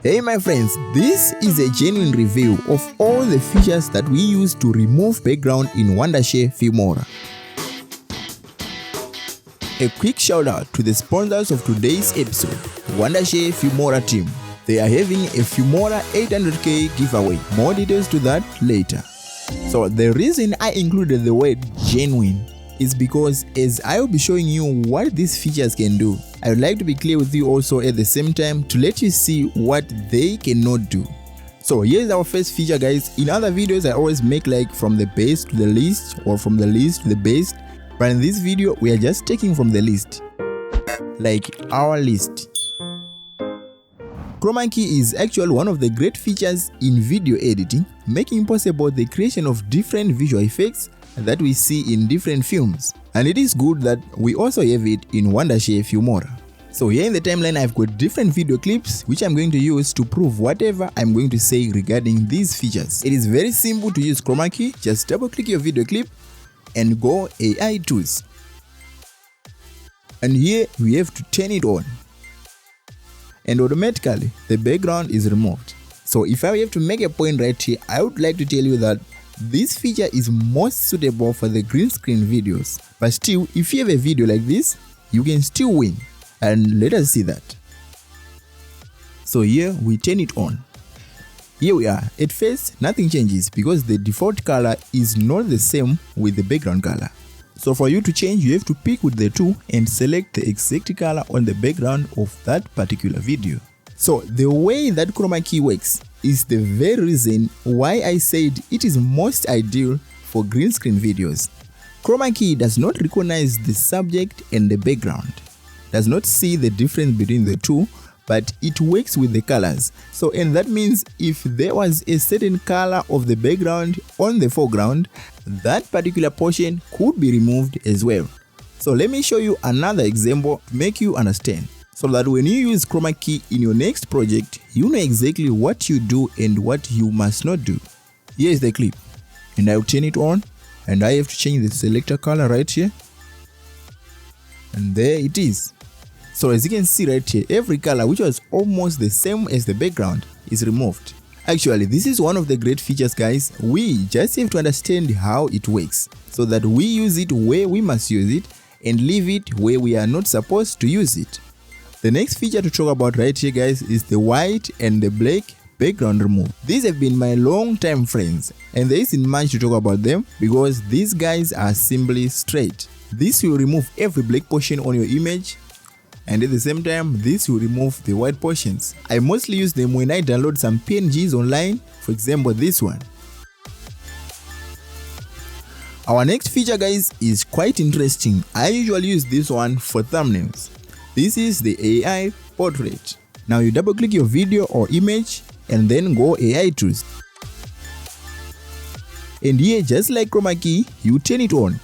Hey my friends, this is a genuine review of all the features that we use to remove background in Wondershare Filmora. A quick shout out to the sponsors of today's episode, Wondershare Filmora team. They are having a Filmora 800k giveaway. More details to that later. So the reason I included the word genuine is because as I will be showing you what these features can do, I would like to be clear with you also at the same time to let you see what they cannot do. So here's our first feature, guys. In other videos I always make like from the base to the least or from the least to the base, but in this video we are just taking from the list, like our list. Chroma key is actually one of the great features in video editing, making possible the creation of different visual effects that we see in different films, and it is good that we also have it in Wondershare Filmora. So here in the timeline I've got different video clips which I'm going to use to prove whatever I'm going to say regarding these features. It is very simple to use chroma key. Just double click your video clip and go AI tools, and here we have to turn it on, and automatically the background is removed. So if I have to make a point right here, I would like to tell you that this feature is most suitable for the green screen videos, but still if you have a video like this you can still win, and let us see that. So here we turn it on. Here we are. At first nothing changes because the default color is not the same with the background color. So for you to change you have to pick with the tool and select the exact color on the background of that particular video. So the way that chroma key works is the very reason why I said it is most ideal for green screen videos. Chroma key does not recognize the subject and the background, does not see the difference between the two, but it works with the colors. So, and that means if there was a certain color of the background on the foreground, that particular portion could be removed as well. So let me show you another example to make you understand, so that when you use chroma key in your next project, you know exactly what you do and what you must not do. Here is the clip, and I will turn it on, and I have to change the selector color right here, and there it is. So as you can see right here, every color which was almost the same as the background is removed. Actually, this is one of the great features, guys. We just have to understand how it works, so that we use it where we must use it and leave it where we are not supposed to use it. The next feature to talk about right here, guys, is the white and the black background remove. These have been my long time friends, and there isn't much to talk about them because these guys are simply straight. This will remove every black portion on your image, and at the same time this will remove the white portions. I mostly use them when I download some PNGs online, for example this one. Our next feature, guys, is quite interesting. I usually use this one for thumbnails. This is the AI portrait. Now you double click your video or image and then go AI tools, and here just like chroma key you turn it on.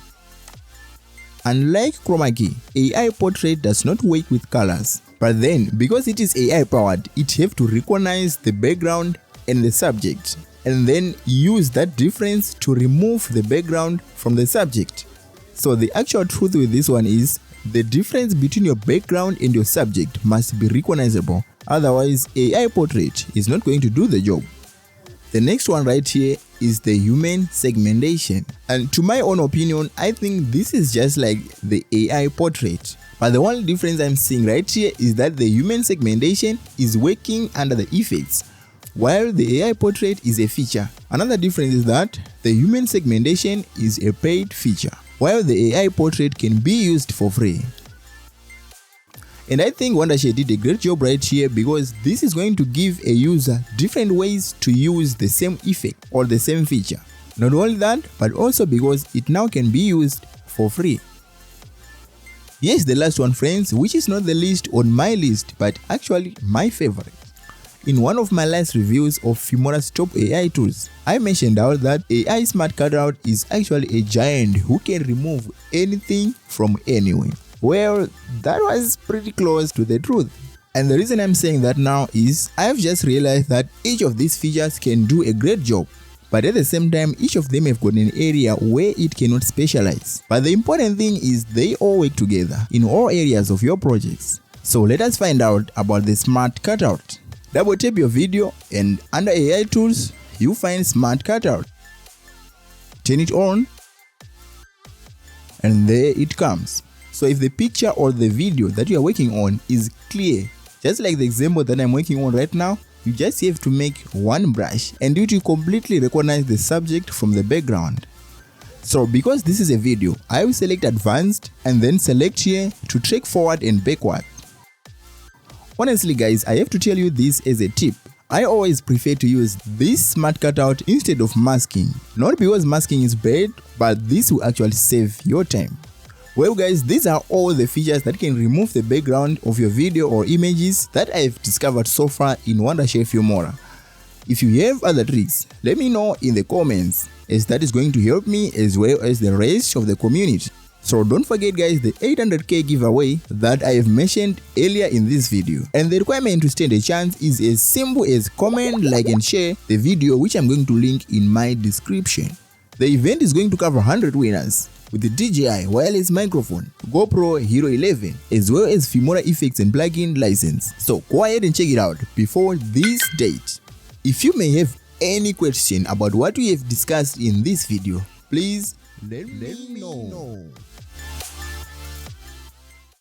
Unlike chroma key, AI portrait does not work with colors, but then because it is AI powered, it have to recognize the background and the subject, and then use that difference to remove the background from the subject. So the actual truth with this one is the difference between your background and your subject must be recognizable, otherwise AI portrait is not going to do the job. The next one right here is the human segmentation, and to my own opinion I think this is just like the AI portrait, but the only difference I'm seeing right here is that the human segmentation is working under the effects, while the AI portrait is a feature. Another difference is that the human segmentation is a paid feature, while the AI portrait can be used for free. And I think Wondershare did a great job right here because this is going to give a user different ways to use the same effect or the same feature. Not only that, but also because it now can be used for free. Here's the last one, friends, which is not the least on my list, but actually my favorite. In one of my last reviews of Filmora's top AI tools, I mentioned out that AI Smart Cutout is actually a giant who can remove anything from anywhere. Well, that was pretty close to the truth. And the reason I'm saying that now is I've just realized that each of these features can do a great job, but at the same time each of them have got an area where it cannot specialize. But the important thing is they all work together in all areas of your projects. So let us find out about the Smart Cutout. Double tap your video and under AI tools, you find Smart Cutout. Turn it on and there it comes. So if the picture or the video that you are working on is clear, just like the example that I'm working on right now, you just have to make one brush and it will completely recognize the subject from the background. So because this is a video, I will select advanced and then select here to track forward and backward. Honestly guys, I have to tell you this as a tip. I always prefer to use this Smart Cutout instead of masking. Not because masking is bad, but this will actually save your time. Well guys, these are all the features that can remove the background of your video or images that I have discovered so far in Wondershare Filmora. If you have other tricks, let me know in the comments, as that is going to help me as well as the rest of the community. So don't forget guys, the 800k giveaway that I have mentioned earlier in this video. And the requirement to stand a chance is as simple as comment, like and share the video, which I'm going to link in my description. The event is going to cover 100 winners with the DJI wireless microphone, GoPro Hero 11, as well as Filmora effects and plugin license. So go ahead and check it out before this date. If you may have any question about what we have discussed in this video, please let me know.